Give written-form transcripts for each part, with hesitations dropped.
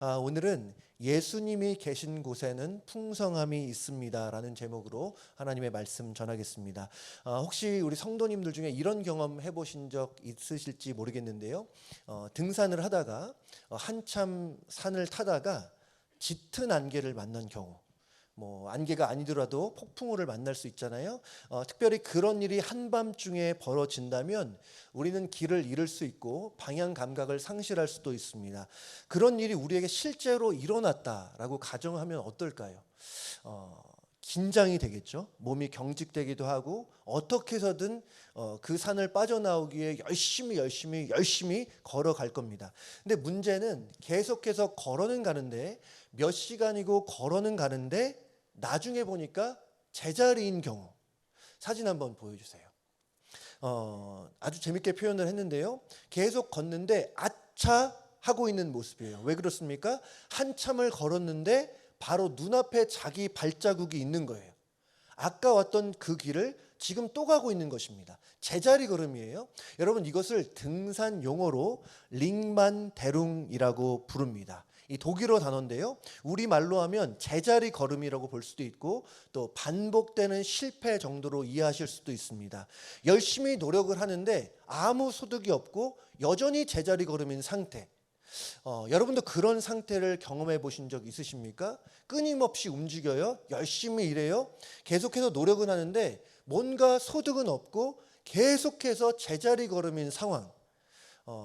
오늘은 예수님이 계신 곳에는 풍성함이 있습니다라는 제목으로 하나님의 말씀 전하겠습니다. 혹시 우리 성도님들 중에 이런 경험 해보신 적 있으실지 모르겠는데요. 등산을 하다가 한참 산을 타다가 짙은 안개를 만난 경우, 안개가 아니더라도 폭풍우를 만날 수 있잖아요. 특별히 그런 일이 한밤중에 벌어진다면 우리는 길을 잃을 수 있고 방향 감각을 상실할 수도 있습니다. 그런 일이 우리에게 실제로 일어났다라고 가정하면 어떨까요? 긴장이 되겠죠. 몸이 경직되기도 하고 어떻게 해서든 그 산을 빠져나오기에 열심히 걸어갈 겁니다. 근데 문제는 계속해서 걸어는 가는데 몇 시간이고 걸어는 가는데 나중에 보니까 제자리인 경우. 사진 한번 보여주세요. 아주 재밌게 표현을 했는데요. 계속 걷는데 아차 하고 있는 모습이에요. 왜 그렇습니까? 한참을 걸었는데 바로 눈앞에 자기 발자국이 있는 거예요. 아까 왔던 그 길을 지금 또 가고 있는 것입니다. 제자리 걸음이에요. 여러분, 이것을 등산 용어로 링만데룽이라고 부릅니다. 이 독일어 단어인데요. 우리말로 하면 제자리 걸음이라고 볼 수도 있고 또 반복되는 실패 정도로 이해하실 수도 있습니다. 열심히 노력을 하는데 아무 소득이 없고 여전히 제자리 걸음인 상태. 여러분도 그런 상태를 경험해 보신 적 있으십니까? 끊임없이 움직여요. 열심히 일해요. 계속해서 노력은 하는데 뭔가 소득은 없고 계속해서 제자리 걸음인 상황.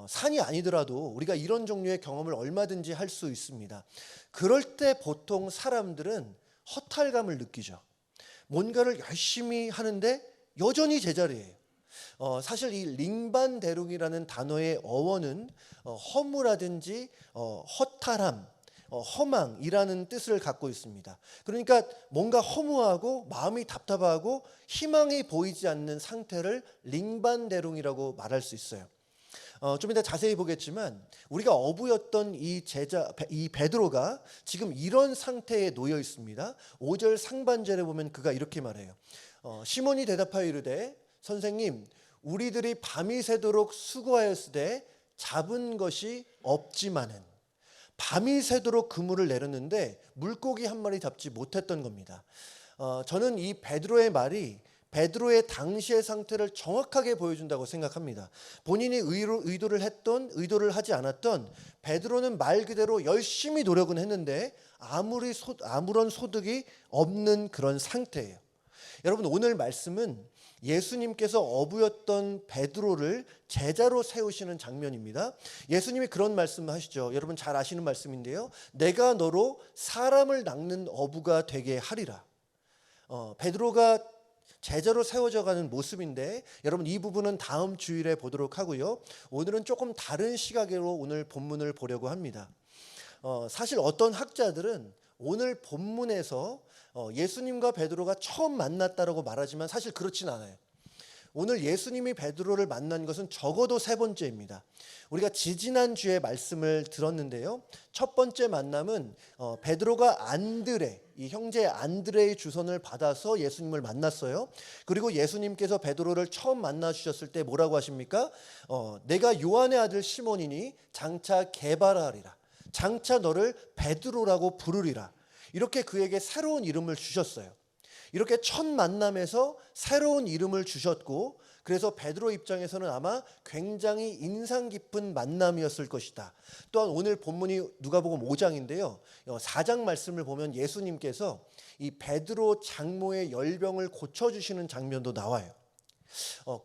산이 아니더라도 우리가 이런 종류의 경험을 얼마든지 할 수 있습니다. 그럴 때 보통 사람들은 허탈감을 느끼죠. 뭔가를 열심히 하는데 여전히 제자리예요. 사실 이 링반대룽이라는 단어의 어원은 허무라든지 허탈함, 허망이라는 뜻을 갖고 있습니다. 그러니까 뭔가 허무하고 마음이 답답하고 희망이 보이지 않는 상태를 링반대룽이라고 말할 수 있어요. 좀 이따 자세히 보겠지만 우리가 어부였던 이 베드로가 지금 이런 상태에 놓여 있습니다. 5절 상반절에 보면 그가 이렇게 말해요. 시몬이 대답하여 이르되 선생님, 우리들이 밤이 새도록 수고하였으되 잡은 것이 없지만은. 밤이 새도록 그물을 내렸는데 물고기 한 마리 잡지 못했던 겁니다. 저는 이 베드로의 말이 베드로의 당시의 상태를 정확하게 보여준다고 생각합니다. 본인이 의도를 했던 의도를 하지 않았던 베드로는 말 그대로 열심히 노력은 했는데 아무런 소득이 없는 그런 상태예요. 여러분, 오늘 말씀은 예수님께서 어부였던 베드로를 제자로 세우시는 장면입니다. 예수님이 그런 말씀을 하시죠. 여러분 잘 아시는 말씀인데요. 내가 너로 사람을 낚는 어부가 되게 하리라. 베드로가 제자로 세워져 가는 모습인데 여러분 이 부분은 다음 주일에 보도록 하고요. 오늘은 조금 다른 시각으로 오늘 본문을 보려고 합니다. 사실 어떤 학자들은 오늘 본문에서 예수님과 베드로가 처음 만났다라고 말하지만 사실 그렇진 않아요. 오늘 예수님이 베드로를 만난 것은 적어도 3번째입니다. 우리가 지지난주에 말씀을 들었는데요. 첫 번째 만남은 베드로가 이 형제 안드레의 주선을 받아서 예수님을 만났어요. 그리고 예수님께서 베드로를 처음 만나 주셨을 때 뭐라고 하십니까? 내가 요한의 아들 시몬이니 장차 게바라리라. 장차 너를 베드로라고 부르리라. 이렇게 그에게 새로운 이름을 주셨어요. 이렇게 첫 만남에서 새로운 이름을 주셨고 그래서 베드로 입장에서는 아마 굉장히 인상 깊은 만남이었을 것이다. 또한 오늘 본문이 누가복음 5장인데요. 4장 말씀을 보면 예수님께서 이 베드로 장모의 열병을 고쳐주시는 장면도 나와요.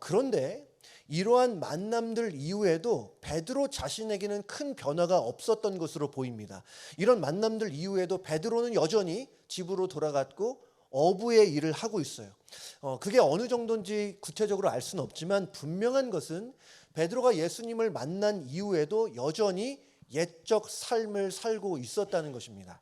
그런데 이러한 만남들 이후에도 베드로 자신에게는 큰 변화가 없었던 것으로 보입니다. 이런 만남들 이후에도 베드로는 여전히 집으로 돌아갔고 어부의 일을 하고 있어요. 그게 어느 정도인지 구체적으로 알 수는 없지만 분명한 것은 베드로가 예수님을 만난 이후에도 여전히 옛적 삶을 살고 있었다는 것입니다.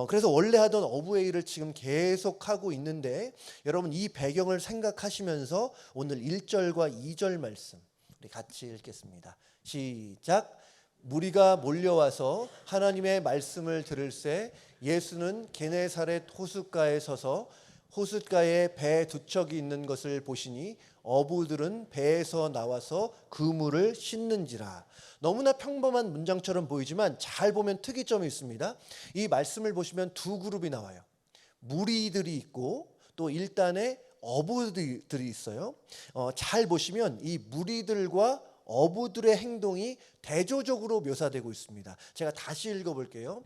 그래서 원래 하던 어부의 일을 지금 계속하고 있는데 여러분 이 배경을 생각하시면서 오늘 1절과 2절 말씀 우리 같이 읽겠습니다. 시작. 무리가 몰려와서 하나님의 말씀을 들을새 예수는 게네사렛 호숫가에 서서 호숫가에 배 두 척이 있는 것을 보시니 어부들은 배에서 나와서 그물을 씻는지라. 너무나 평범한 문장처럼 보이지만 잘 보면 특이점이 있습니다. 이 말씀을 보시면 두 그룹이 나와요. 무리들이 있고 또 일단의 어부들이 있어요. 잘 보시면 이 무리들과 어부들의 행동이 대조적으로 묘사되고 있습니다. 제가 다시 읽어볼게요.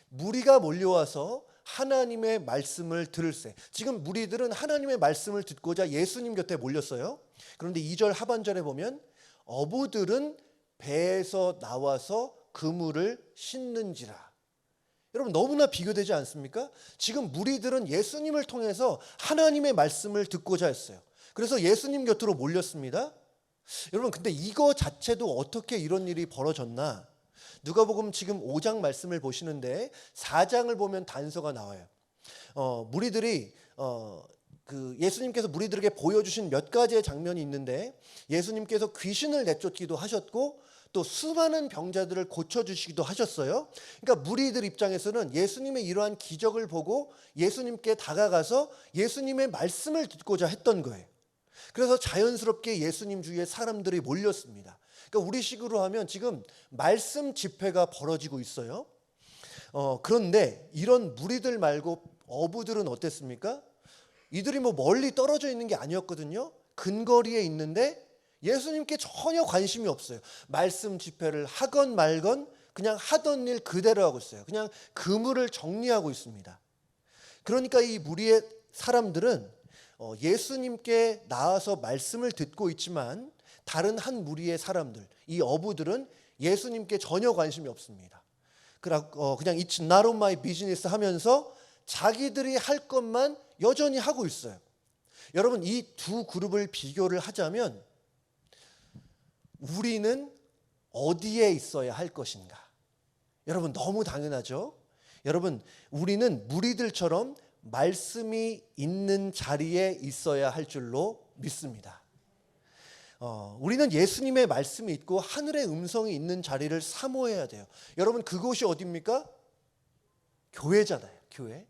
무리가 몰려와서 하나님의 말씀을 들을세. 지금 무리들은 하나님의 말씀을 듣고자 예수님 곁에 몰렸어요. 그런데 2절 하반절에 보면 어부들은 배에서 나와서 그물을 씻는지라. 여러분 너무나 비교되지 않습니까? 지금 무리들은 예수님을 통해서 하나님의 말씀을 듣고자 했어요. 그래서 예수님 곁으로 몰렸습니다. 여러분 근데 이거 자체도 어떻게 이런 일이 벌어졌나? 누가복음 지금 5장 말씀을 보시는데 4장을 보면 단서가 나와요. 무리들이 예수님께서 무리들에게 보여주신 몇 가지의 장면이 있는데 예수님께서 귀신을 내쫓기도 하셨고 또 수많은 병자들을 고쳐주시기도 하셨어요. 그러니까 무리들 입장에서는 예수님의 이러한 기적을 보고 예수님께 다가가서 예수님의 말씀을 듣고자 했던 거예요. 그래서 자연스럽게 예수님 주위에 사람들이 몰렸습니다. 그러니까 우리식으로 하면 지금 말씀 집회가 벌어지고 있어요. 그런데 이런 무리들 말고 어부들은 어땠습니까? 이들이 멀리 떨어져 있는 게 아니었거든요. 근거리에 있는데 예수님께 전혀 관심이 없어요. 말씀 집회를 하건 말건 그냥 하던 일 그대로 하고 있어요. 그냥 그물을 정리하고 있습니다. 그러니까 이 무리의 사람들은 예수님께 나와서 말씀을 듣고 있지만 다른 한 무리의 사람들, 이 어부들은 예수님께 전혀 관심이 없습니다. 그냥 It's not on my business 하면서 자기들이 할 것만 여전히 하고 있어요. 여러분 이 두 그룹을 비교를 하자면 우리는 어디에 있어야 할 것인가? 여러분 너무 당연하죠? 여러분 우리는 무리들처럼 말씀이 있는 자리에 있어야 할 줄로 믿습니다. 우리는 예수님의 말씀이 있고 하늘의 음성이 있는 자리를 사모해야 돼요. 여러분 그곳이 어디입니까? 교회잖아요. 교회.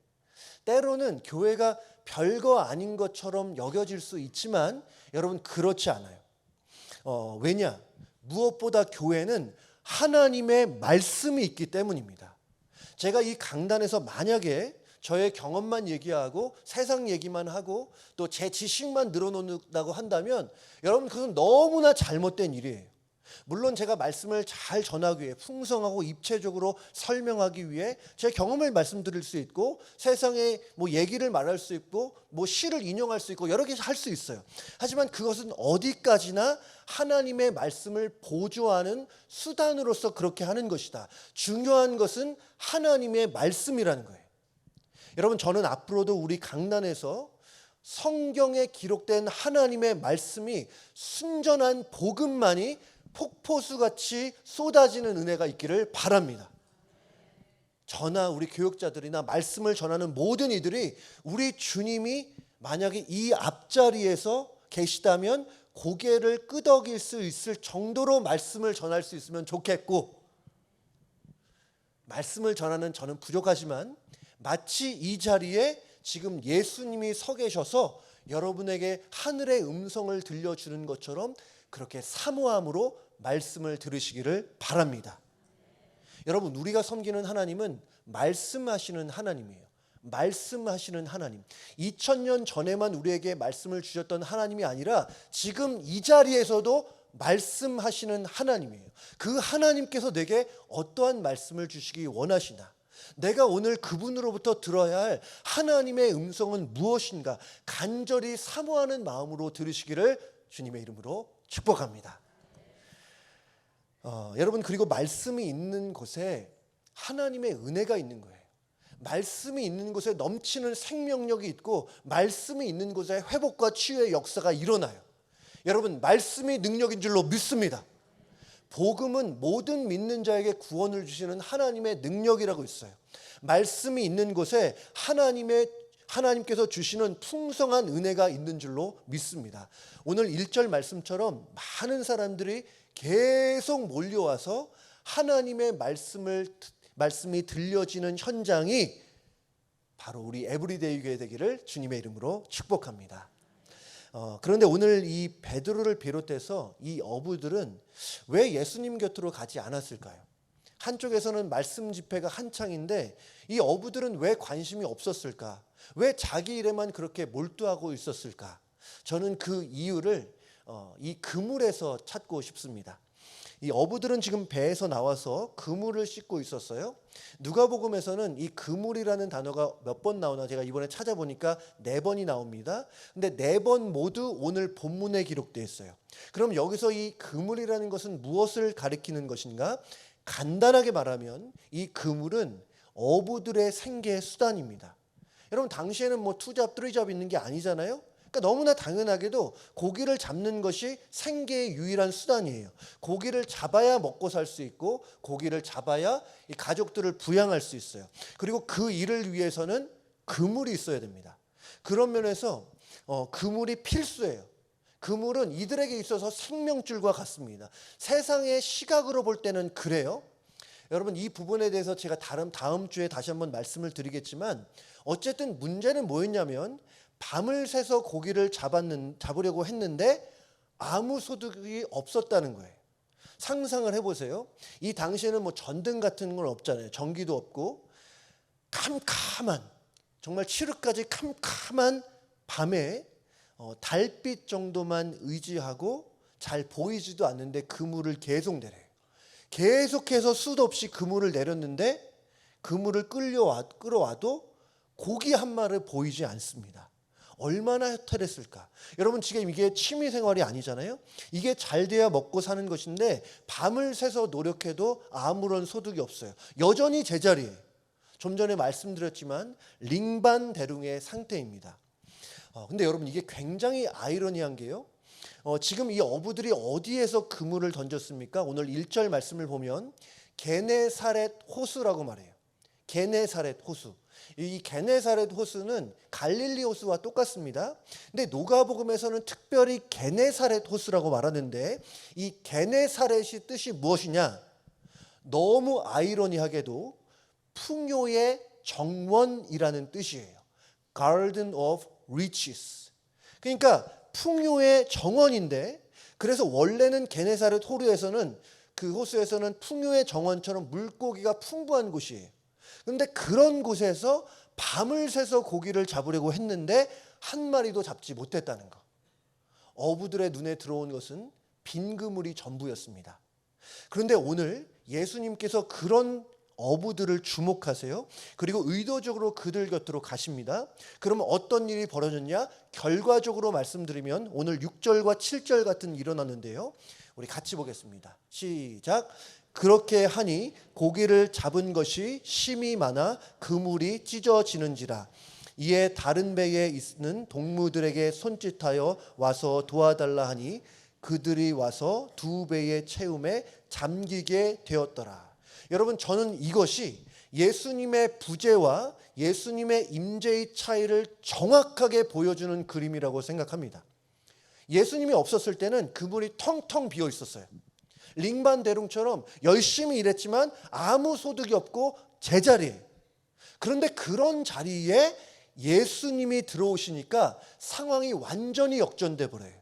때로는 교회가 별거 아닌 것처럼 여겨질 수 있지만 여러분 그렇지 않아요. 왜냐? 무엇보다 교회는 하나님의 말씀이 있기 때문입니다. 제가 이 강단에서 만약에 저의 경험만 얘기하고 세상 얘기만 하고 또 제 지식만 늘어놓는다고 한다면 여러분 그것은 너무나 잘못된 일이에요. 물론 제가 말씀을 잘 전하기 위해 풍성하고 입체적으로 설명하기 위해 제 경험을 말씀드릴 수 있고 세상에 얘기를 말할 수 있고 시를 인용할 수 있고 여러 개 할 수 있어요. 하지만 그것은 어디까지나 하나님의 말씀을 보조하는 수단으로서 그렇게 하는 것이다. 중요한 것은 하나님의 말씀이라는 거예요. 여러분 저는 앞으로도 우리 강단에서 성경에 기록된 하나님의 말씀이 순전한 복음만이 폭포수같이 쏟아지는 은혜가 있기를 바랍니다. 저나 우리 교육자들이나 말씀을 전하는 모든 이들이 우리 주님이 만약에 이 앞자리에서 계시다면 고개를 끄덕일 수 있을 정도로 말씀을 전할 수 있으면 좋겠고, 말씀을 전하는 저는 부족하지만 마치 이 자리에 지금 예수님이 서 계셔서 여러분에게 하늘의 음성을 들려주는 것처럼 그렇게 사모함으로 말씀을 들으시기를 바랍니다. 여러분 우리가 섬기는 하나님은 말씀하시는 하나님이에요. 말씀하시는 하나님. 2000년 전에만 우리에게 말씀을 주셨던 하나님이 아니라 지금 이 자리에서도 말씀하시는 하나님이에요. 그 하나님께서 내게 어떠한 말씀을 주시기 원하시나? 내가 오늘 그분으로부터 들어야 할 하나님의 음성은 무엇인가? 간절히 사모하는 마음으로 들으시기를 주님의 이름으로 축복합니다. 여러분 그리고 말씀이 있는 곳에 하나님의 은혜가 있는 거예요. 말씀이 있는 곳에 넘치는 생명력이 있고 말씀이 있는 곳에 회복과 치유의 역사가 일어나요. 여러분 말씀이 능력인 줄로 믿습니다. 복음은 모든 믿는 자에게 구원을 주시는 하나님의 능력이라고 있어요. 말씀이 있는 곳에 하나님께서 주시는 풍성한 은혜가 있는 줄로 믿습니다. 오늘 1절 말씀처럼 많은 사람들이 계속 몰려와서 하나님의 말씀이 들려지는 현장이 바로 우리 에브리데이 교회 되기를 주님의 이름으로 축복합니다. 그런데 오늘 이 베드로를 비롯해서 이 어부들은 왜 예수님 곁으로 가지 않았을까요? 한쪽에서는 말씀 집회가 한창인데 이 어부들은 왜 관심이 없었을까? 왜 자기 일에만 그렇게 몰두하고 있었을까? 저는 그 이유를 이 그물에서 찾고 싶습니다. 이 어부들은 지금 배에서 나와서 그물을 씻고 있었어요. 누가복음에서는 이 그물이라는 단어가 몇 번 나오나 제가 이번에 찾아보니까 4번이 나옵니다. 근데 4번 모두 오늘 본문에 기록되어 있어요. 그럼 여기서 이 그물이라는 것은 무엇을 가리키는 것인가? 간단하게 말하면 이 그물은 어부들의 생계 수단입니다. 여러분 당시에는 뭐 투잡, 쓰리잡 있는 게 아니잖아요. 그러니까 너무나 당연하게도 고기를 잡는 것이 생계의 유일한 수단이에요. 고기를 잡아야 먹고 살 수 있고 고기를 잡아야 이 가족들을 부양할 수 있어요. 그리고 그 일을 위해서는 그물이 있어야 됩니다. 그런 면에서 그물이 필수예요. 그물은 이들에게 있어서 생명줄과 같습니다. 세상의 시각으로 볼 때는 그래요. 여러분 이 부분에 대해서 제가 다음 주에 다시 한번 말씀을 드리겠지만 어쨌든 문제는 뭐였냐면 밤을 새서 고기를 잡으려고 했는데 아무 소득이 없었다는 거예요. 상상을 해보세요. 이 당시에는 뭐 전등 같은 건 없잖아요. 전기도 없고 캄캄한 정말 칠흑까지 캄캄한 밤에 달빛 정도만 의지하고 잘 보이지도 않는데 그물을 계속 내려요. 계속해서 수도 없이 그물을 내렸는데 그물을 끌어와도 고기 한 마리 보이지 않습니다. 얼마나 허탈했을까. 여러분 지금 이게 취미생활이 아니잖아요. 이게 잘 돼야 먹고 사는 것인데 밤을 새서 노력해도 아무런 소득이 없어요. 여전히 제자리에 좀 전에 말씀드렸지만 링반대룽의 상태입니다. 근데 여러분 이게 굉장히 아이러니한 게요. 지금 이 어부들이 어디에서 그물을 던졌습니까? 오늘 1절 말씀을 보면 게네사렛 호수라고 말해요. 게네사렛 호수. 이 게네사렛 호수는 갈릴리 호수와 똑같습니다. 근데 누가복음에서는 특별히 게네사렛 호수라고 말하는데 이 게네사렛이 뜻이 무엇이냐? 너무 아이러니하게도 풍요의 정원이라는 뜻이에요. Garden of Riches. 그러니까 풍요의 정원인데 그래서 원래는 게네사렛 호수에서는 풍요의 정원처럼 물고기가 풍부한 곳이에요. 그런데 그런 곳에서 밤을 새서 고기를 잡으려고 했는데 한 마리도 잡지 못했다는 것. 어부들의 눈에 들어온 것은 빈 그물이 전부였습니다. 그런데 오늘 예수님께서 그런 어부들을 주목하세요. 그리고 의도적으로 그들 곁으로 가십니다. 그러면 어떤 일이 벌어졌냐? 결과적으로 말씀드리면 오늘 6절과 7절 같은 일이 일어났는데요. 우리 같이 보겠습니다. 시작. 그렇게 하니 고기를 잡은 것이 심이 많아 그물이 찢어지는지라. 이에 다른 배에 있는 동무들에게 손짓하여 와서 도와달라 하니 그들이 와서 두 배의 채움에 잠기게 되었더라. 여러분 저는 이것이 예수님의 부재와 예수님의 임재의 차이를 정확하게 보여주는 그림이라고 생각합니다. 예수님이 없었을 때는 그물이 텅텅 비어 있었어요. 링반대룽처럼 열심히 일했지만 아무 소득이 없고 제자리에. 그런데 그런 자리에 예수님이 들어오시니까 상황이 완전히 역전돼 버려요.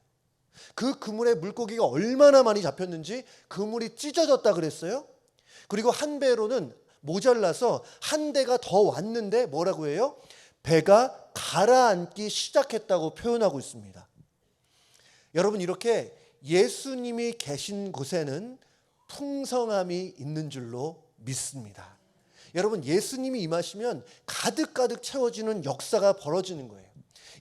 그 그물에 물고기가 얼마나 많이 잡혔는지 그물이 찢어졌다 그랬어요. 그리고 한 배로는 모자라서 한 대가 더 왔는데 뭐라고 해요? 배가 가라앉기 시작했다고 표현하고 있습니다. 여러분 이렇게 예수님이 계신 곳에는 풍성함이 있는 줄로 믿습니다. 여러분 예수님이 임하시면 가득가득 채워지는 역사가 벌어지는 거예요.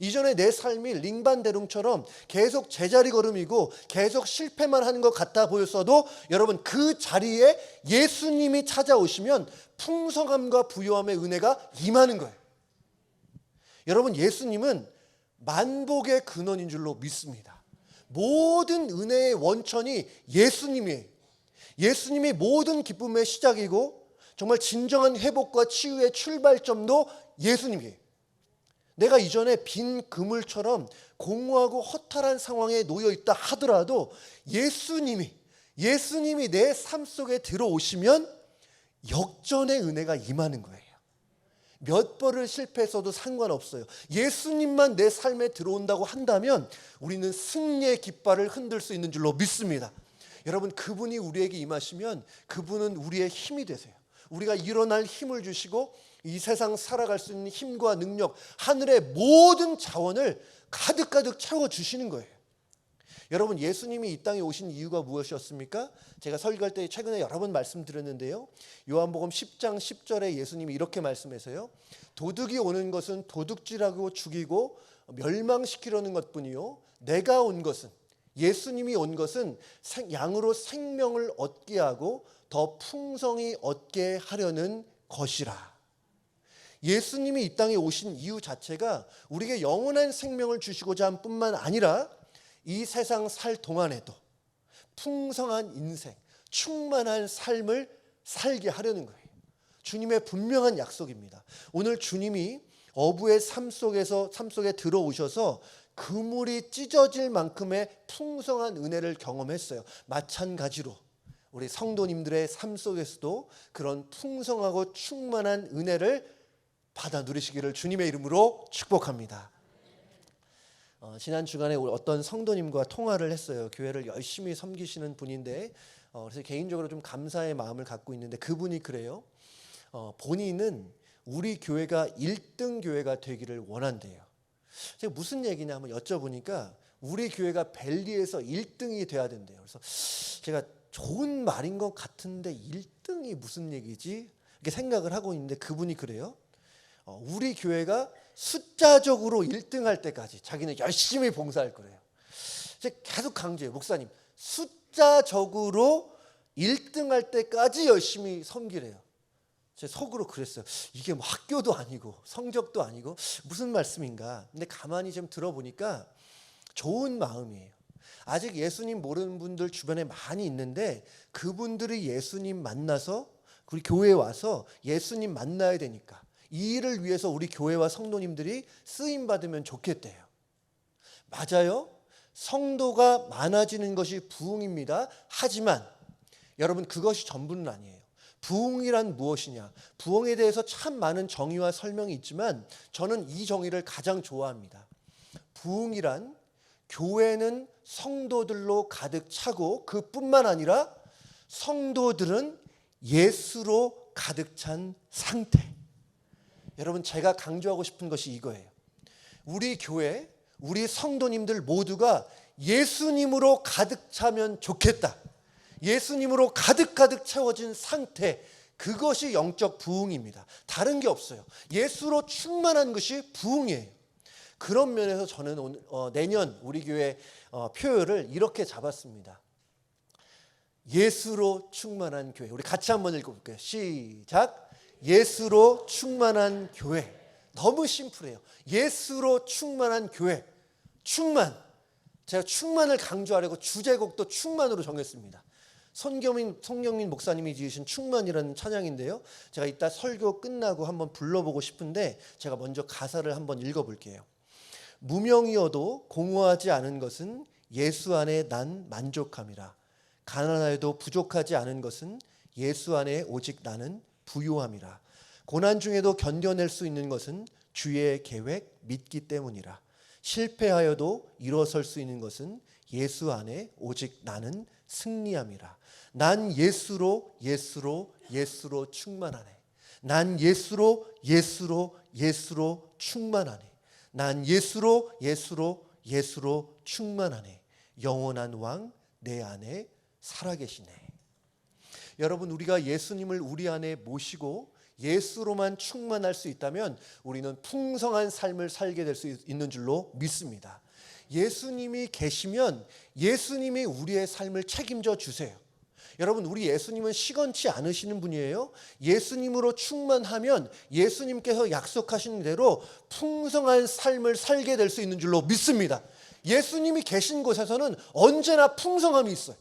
이전에 내 삶이 링반대룽처럼 계속 제자리 걸음이고 계속 실패만 하는 것 같아 보였어도 여러분 그 자리에 예수님이 찾아오시면 풍성함과 부요함의 은혜가 임하는 거예요. 여러분 예수님은 만복의 근원인 줄로 믿습니다. 모든 은혜의 원천이 예수님이에요. 예수님이 모든 기쁨의 시작이고 정말 진정한 회복과 치유의 출발점도 예수님이에요. 내가 이전에 빈 그물처럼 공허하고 허탈한 상황에 놓여 있다 하더라도 예수님이 내 삶 속에 들어오시면 역전의 은혜가 임하는 거예요. 몇 번을 실패했어도 상관없어요. 예수님만 내 삶에 들어온다고 한다면 우리는 승리의 깃발을 흔들 수 있는 줄로 믿습니다. 여러분, 그분이 우리에게 임하시면 그분은 우리의 힘이 되세요. 우리가 일어날 힘을 주시고 이 세상 살아갈 수 있는 힘과 능력, 하늘의 모든 자원을 가득가득 채워주시는 거예요. 여러분, 예수님이 이 땅에 오신 이유가 무엇이었습니까? 제가 설교할 때 최근에 여러 번 말씀드렸는데요. 요한복음 10장 10절에 예수님이 이렇게 말씀하세요. 도둑이 오는 것은 도둑질하고 죽이고 멸망시키려는 것뿐이요, 내가 온 것은, 예수님이 온 것은 양으로 생명을 얻게 하고 더 풍성히 얻게 하려는 것이라. 예수님이 이 땅에 오신 이유 자체가 우리에게 영원한 생명을 주시고자 한 뿐만 아니라 이 세상 살 동안에도 풍성한 인생, 충만한 삶을 살게 하려는 거예요. 주님의 분명한 약속입니다. 오늘 주님이 어부의 삶 속에 들어오셔서 그물이 찢어질 만큼의 풍성한 은혜를 경험했어요. 마찬가지로 우리 성도님들의 삶 속에서도 그런 풍성하고 충만한 은혜를 받아 누리시기를 주님의 이름으로 축복합니다. 지난 주간에 어떤 성도님과 통화를 했어요. 교회를 열심히 섬기시는 분인데 그래서 개인적으로 좀 감사의 마음을 갖고 있는데 그분이 그래요. 본인은 우리 교회가 1등 교회가 되기를 원한대요. 제가 무슨 얘기냐 한번 여쭤보니까 우리 교회가 벨리에서 1등이 돼야 된대요. 그래서 제가 좋은 말인 것 같은데 1등이 무슨 얘기지? 이렇게 생각을 하고 있는데 그분이 그래요. 우리 교회가 숫자적으로 1등 할 때까지 자기는 열심히 봉사할 거래요. 제가 계속 강조해요. 목사님, 숫자적으로 1등 할 때까지 열심히 섬기래요. 제 속으로 그랬어요. 이게 뭐 학교도 아니고 성적도 아니고 무슨 말씀인가. 근데 가만히 좀 들어보니까 좋은 마음이에요. 아직 예수님 모르는 분들 주변에 많이 있는데 그분들이 예수님 만나서 우리 교회에 와서 예수님 만나야 되니까 이 일을 위해서 우리 교회와 성도님들이 쓰임받으면 좋겠대요. 맞아요. 성도가 많아지는 것이 부흥입니다. 하지만 여러분, 그것이 전부는 아니에요. 부흥이란 무엇이냐? 부흥에 대해서 참 많은 정의와 설명이 있지만 저는 이 정의를 가장 좋아합니다. 부흥이란 교회는 성도들로 가득 차고 그뿐만 아니라 성도들은 예수로 가득 찬 상태. 여러분, 제가 강조하고 싶은 것이 이거예요. 우리 교회, 우리 성도님들 모두가 예수님으로 가득 차면 좋겠다. 예수님으로 가득 채워진 상태, 그것이 영적 부흥입니다. 다른 게 없어요. 예수로 충만한 것이 부흥이에요. 그런 면에서 저는 내년 우리 교회 표어를 이렇게 잡았습니다. 예수로 충만한 교회. 우리 같이 한번 읽어볼게요. 시작. 예수로 충만한 교회. 너무 심플해요. 예수로 충만한 교회. 충만. 제가 충만을 강조하려고 주제곡도 충만으로 정했습니다. 손경민 목사님이 지으신 충만이라는 찬양인데요. 제가 이따 설교 끝나고 한번 불러보고 싶은데 제가 먼저 가사를 한번 읽어볼게요. 무명이어도 공허하지 않은 것은 예수 안에 난 만족함이라. 가난하여도 부족하지 않은 것은 예수 안에 오직 나는 부요함이라. 고난 중에도 견뎌낼 수 있는 것은 주의 계획 믿기 때문이라. 실패하여도 일어설 수 있는 것은 예수 안에 오직 나는 승리함이라. 난 예수로 충만하네. 난 예수로 충만하네. 난 예수로 충만하네. 영원한 왕 내 안에 살아계시네. 여러분, 우리가 예수님을 우리 안에 모시고 예수로만 충만할 수 있다면 우리는 풍성한 삶을 살게 될 수 있는 줄로 믿습니다. 예수님이 계시면 예수님이 우리의 삶을 책임져 주세요. 여러분, 우리 예수님은 시건치 않으시는 분이에요. 예수님으로 충만하면 예수님께서 약속하신 대로 풍성한 삶을 살게 될 수 있는 줄로 믿습니다. 예수님이 계신 곳에서는 언제나 풍성함이 있어요.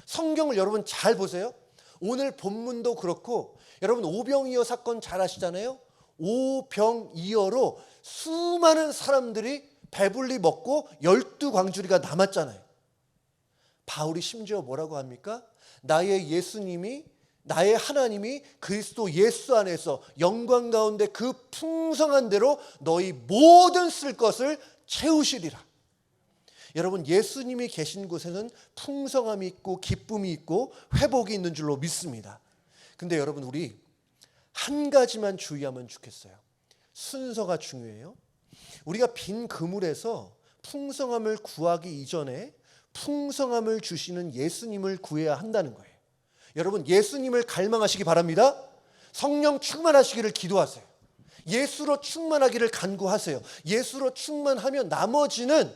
성경을 여러분 잘 보세요. 오늘 본문도 그렇고 여러분 오병이어 사건 잘 아시잖아요. 오병이어로 수많은 사람들이 배불리 먹고 12광주리가 남았잖아요. 바울이 심지어 뭐라고 합니까? 나의 예수님이 나의 하나님이 그리스도 예수 안에서 영광 가운데 그 풍성한 대로 너희 모든 쓸 것을 채우시리라. 여러분, 예수님이 계신 곳에는 풍성함이 있고 기쁨이 있고 회복이 있는 줄로 믿습니다. 근데 여러분, 우리 한 가지만 주의하면 좋겠어요. 순서가 중요해요. 우리가 빈 그물에서 풍성함을 구하기 이전에 풍성함을 주시는 예수님을 구해야 한다는 거예요. 여러분, 예수님을 갈망하시기 바랍니다. 성령 충만하시기를 기도하세요. 예수로 충만하기를 간구하세요. 예수로 충만하면 나머지는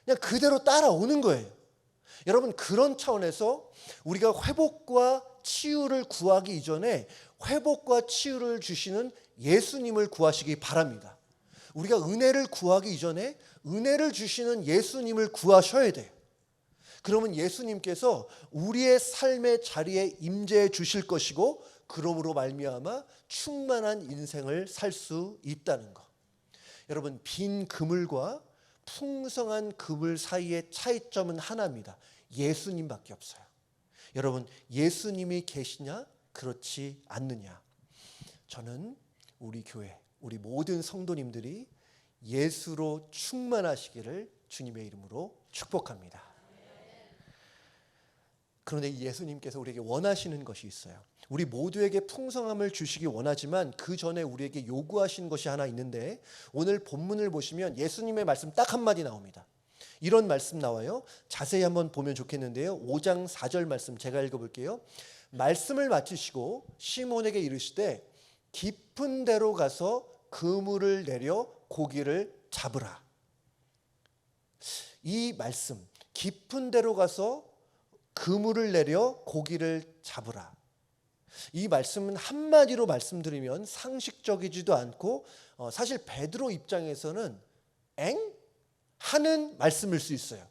그냥 그대로 따라오는 거예요. 여러분, 그런 차원에서 우리가 회복과 치유를 구하기 이전에 회복과 치유를 주시는 예수님을 구하시기 바랍니다. 우리가 은혜를 구하기 이전에 은혜를 주시는 예수님을 구하셔야 돼요. 그러면 예수님께서 우리의 삶의 자리에 임재해 주실 것이고, 그러므로 말미암아 충만한 인생을 살 수 있다는 것. 여러분, 빈 그물과 풍성한 그물 사이의 차이점은 하나입니다. 예수님밖에 없어요. 여러분, 예수님이 계시냐? 그렇지 않느냐? 저는 우리 교회, 우리 모든 성도님들이 예수로 충만하시기를 주님의 이름으로 축복합니다. 그런데 예수님께서 우리에게 원하시는 것이 있어요. 우리 모두에게 풍성함을 주시기 원하지만 그 전에 우리에게 요구하신 것이 하나 있는데, 오늘 본문을 보시면 예수님의 말씀 딱 한마디 나옵니다. 이런 말씀 나와요. 자세히 한번 보면 좋겠는데요. 5장 4절 말씀 제가 읽어볼게요. 말씀을 마치시고 시몬에게 이르시되 깊은 데로 가서 그물을 내려 고기를 잡으라. 이 말씀, 깊은 데로 가서 그물을 내려 고기를 잡으라. 이 말씀은 한마디로 말씀드리면 상식적이지도 않고 사실 베드로 입장에서는 엥? 하는 말씀일 수 있어요.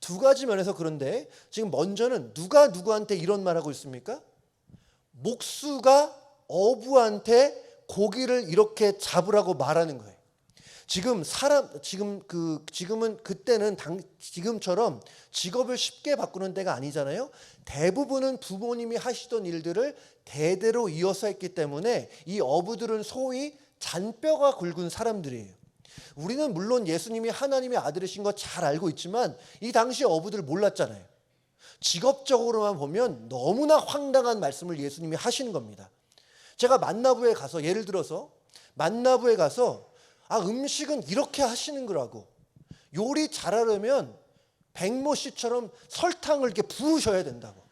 두 가지 면에서 그런데, 지금 먼저는 누가 누구한테 이런 말하고 있습니까? 목수가 어부한테 고기를 이렇게 잡으라고 말하는 거예요. 지금은 그때는 지금처럼 직업을 쉽게 바꾸는 때가 아니잖아요. 대부분은 부모님이 하시던 일들을 대대로 이어서 했기 때문에 이 어부들은 소위 잔뼈가 굵은 사람들이에요. 우리는 물론 예수님이 하나님의 아들이신 거 잘 알고 있지만 이 당시 어부들 몰랐잖아요. 직업적으로만 보면 너무나 황당한 말씀을 예수님이 하시는 겁니다. 제가 만나부에 가서, 예를 들어서 만나부에 가서 음식은 이렇게 하시는 거라고, 요리 잘하려면 백모 씨처럼 설탕을 이렇게 부으셔야 된다고,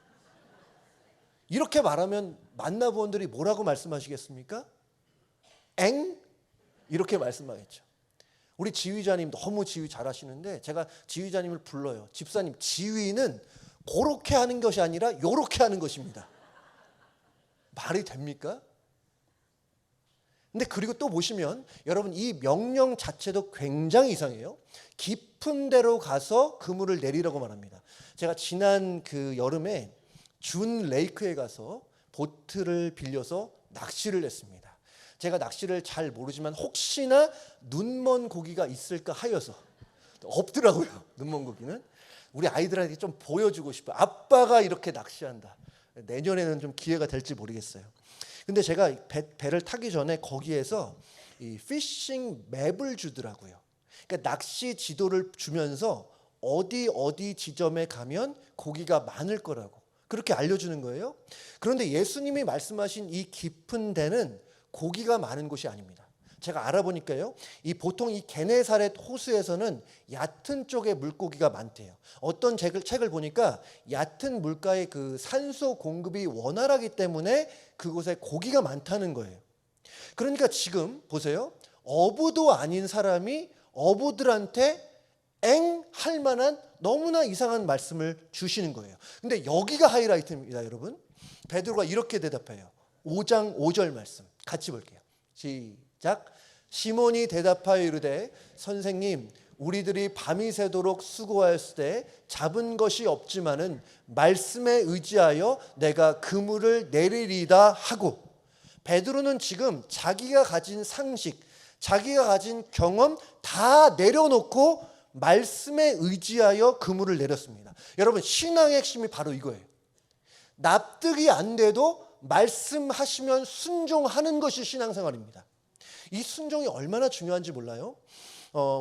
이렇게 말하면 만나부원들이 뭐라고 말씀하시겠습니까? 엥? 이렇게 말씀하겠죠. 우리 지휘자님 너무 지휘 잘하시는데 제가 지휘자님을 불러요. 집사님, 지휘는 그렇게 하는 것이 아니라 요렇게 하는 것입니다. 말이 됩니까? 근데 그리고 또 보시면 여러분, 이 명령 자체도 굉장히 이상해요. 깊은 데로 가서 그물을 내리라고 말합니다. 제가 지난 그 여름에 준 레이크에 가서 보트를 빌려서 낚시를 했습니다. 제가 낚시를 잘 모르지만 혹시나 눈먼 고기가 있을까 하여서, 없더라고요. 눈먼 고기는. 우리 아이들한테 좀 보여주고 싶어요. 아빠가 이렇게 낚시한다. 내년에는 좀 기회가 될지 모르겠어요. 근데 제가 배를 타기 전에 거기에서 이 피싱 맵을 주더라고요. 그러니까 낚시 지도를 주면서 어디 지점에 가면 고기가 많을 거라고 그렇게 알려주는 거예요. 그런데 예수님이 말씀하신 이 깊은 데는 고기가 많은 곳이 아닙니다. 제가 알아보니까요, 보통 이 게네사렛 호수에서는 얕은 쪽에 물고기가 많대요. 어떤 책을 보니까 얕은 물가의 그 산소 공급이 원활하기 때문에 그곳에 고기가 많다는 거예요. 그러니까 지금 보세요, 어부도 아닌 사람이 어부들한테 엥 할 만한 너무나 이상한 말씀을 주시는 거예요. 근데 여기가 하이라이트입니다, 여러분. 베드로가 이렇게 대답해요. 5장 5절 말씀 같이 볼게요. 시작. 시몬이 대답하여 이르되 선생님, 우리들이 밤이 새도록 수고하였을 때 잡은 것이 없지만은 말씀에 의지하여 내가 그물을 내리리다 하고, 베드로는 지금 자기가 가진 상식, 자기가 가진 경험 다 내려놓고 말씀에 의지하여 그물을 내렸습니다. 여러분, 신앙의 핵심이 바로 이거예요. 납득이 안 돼도 말씀하시면 순종하는 것이 신앙생활입니다. 이 순종이 얼마나 중요한지 몰라요?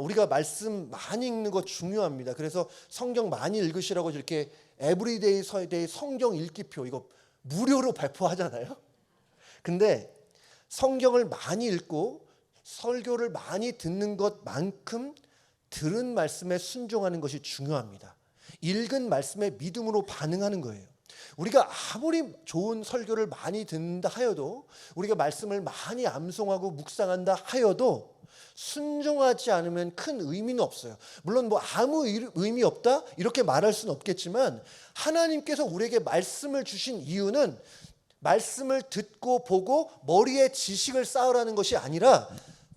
우리가 말씀 많이 읽는 거 중요합니다. 그래서 성경 많이 읽으시라고 이렇게 에브리데이 서데이 성경 읽기표 이거 무료로 발표하잖아요. 근데 성경을 많이 읽고 설교를 많이 듣는 것만큼 들은 말씀에 순종하는 것이 중요합니다. 읽은 말씀에 믿음으로 반응하는 거예요. 우리가 아무리 좋은 설교를 많이 듣는다 하여도, 우리가 말씀을 많이 암송하고 묵상한다 하여도 순종하지 않으면 큰 의미는 없어요. 물론 뭐 아무 의미 없다 이렇게 말할 수는 없겠지만, 하나님께서 우리에게 말씀을 주신 이유는 말씀을 듣고 보고 머리에 지식을 쌓으라는 것이 아니라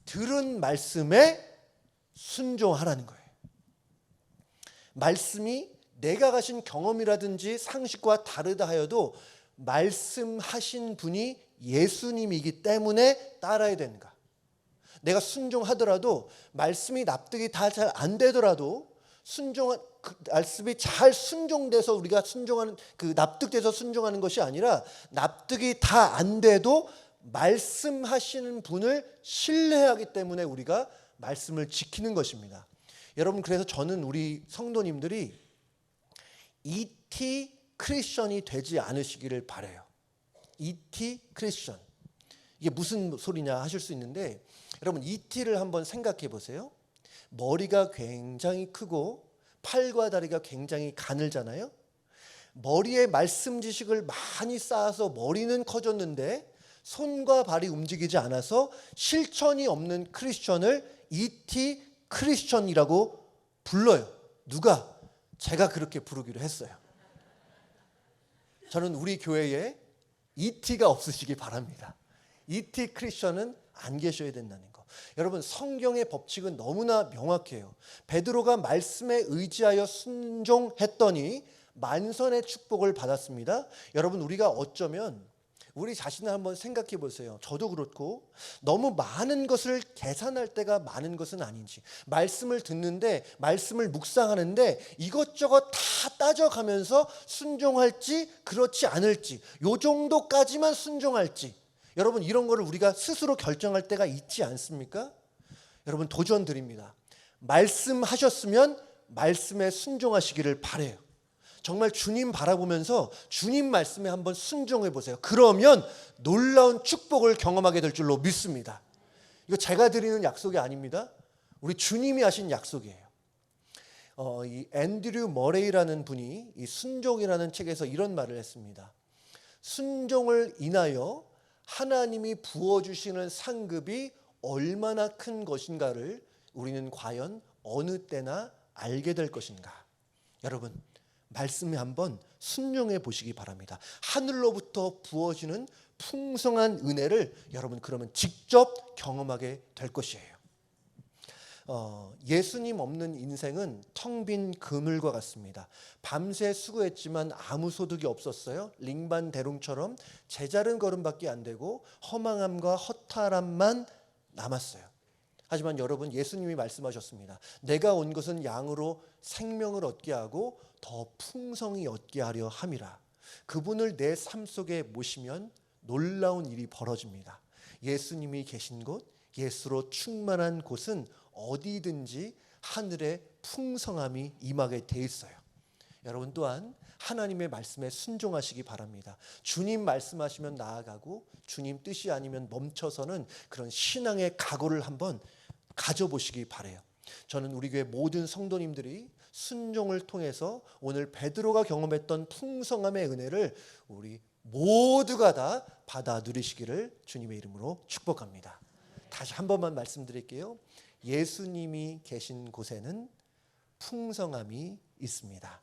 들은 말씀에 순종하라는 거예요. 말씀이 내가 가진 경험이라든지 상식과 다르다 하여도 말씀하신 분이 예수님이기 때문에 따라야 되는가? 내가 순종하더라도 말씀이 납득이 다 잘 안 되더라도 말씀이 잘 순종돼서 우리가 순종하는 납득돼서 순종하는 것이 아니라, 납득이 다 안 돼도 말씀하시는 분을 신뢰하기 때문에 우리가 말씀을 지키는 것입니다. 여러분, 그래서 저는 우리 성도님들이 ET 크리스천이 되지 않으시기를 바라요. ET 크리스천, 이게 무슨 소리냐 하실 수 있는데, 여러분 ET를 한번 생각해 보세요. 머리가 굉장히 크고 팔과 다리가 굉장히 가늘잖아요. 머리에 말씀 지식을 많이 쌓아서 머리는 커졌는데 손과 발이 움직이지 않아서 실천이 없는 크리스천을 ET 크리스천이라고 불러요. 누가? 제가 그렇게 부르기로 했어요. 저는 우리 교회에 ET가 없으시기 바랍니다. ET 크리스천은 안 계셔야 된다는 거. 여러분, 성경의 법칙은 너무나 명확해요. 베드로가 말씀에 의지하여 순종했더니 만선의 축복을 받았습니다. 여러분, 우리가 어쩌면 우리 자신을 한번 생각해 보세요. 저도 그렇고 너무 많은 것을 계산할 때가 많은 것은 아닌지, 말씀을 듣는데 말씀을 묵상하는데 이것저것 다 따져가면서 순종할지 그렇지 않을지, 요 정도까지만 순종할지, 여러분 이런 거를 우리가 스스로 결정할 때가 있지 않습니까? 여러분, 도전 드립니다. 말씀하셨으면 말씀에 순종하시기를 바라요. 정말 주님 바라보면서 주님 말씀에 한번 순종해 보세요. 그러면 놀라운 축복을 경험하게 될 줄로 믿습니다. 이거 제가 드리는 약속이 아닙니다. 우리 주님이 하신 약속이에요. 이 앤드류 머레이라는 분이 이 순종이라는 책에서 이런 말을 했습니다. 순종을 인하여 하나님이 부어주시는 상급이 얼마나 큰 것인가를 우리는 과연 어느 때나 알게 될 것인가. 여러분, 말씀에 한번 순종해 보시기 바랍니다. 하늘로부터 부어지는 풍성한 은혜를 여러분 그러면 직접 경험하게 될 것이에요. 예수님 없는 인생은 텅 빈 그물과 같습니다. 밤새 수고했지만 아무 소득이 없었어요. 링반대롱처럼 제자른 걸음밖에 안 되고 허망함과 허탈함만 남았어요. 하지만 여러분, 예수님이 말씀하셨습니다. 내가 온 것은 양으로 생명을 얻게 하고 더 풍성히 얻게 하려 함이라. 그분을 내 삶 속에 모시면 놀라운 일이 벌어집니다. 예수님이 계신 곳, 예수로 충만한 곳은 어디든지 하늘의 풍성함이 임하게 돼 있어요. 여러분 또한 하나님의 말씀에 순종하시기 바랍니다. 주님 말씀하시면 나아가고 주님 뜻이 아니면 멈춰서는 그런 신앙의 각오를 한번 가져보시기 바라요. 저는 우리 교회 모든 성도님들이 순종을 통해서 오늘 베드로가 경험했던 풍성함의 은혜를 우리 모두가 다 받아 누리시기를 주님의 이름으로 축복합니다. 다시 한 번만 말씀드릴게요. 예수님이 계신 곳에는 풍성함이 있습니다.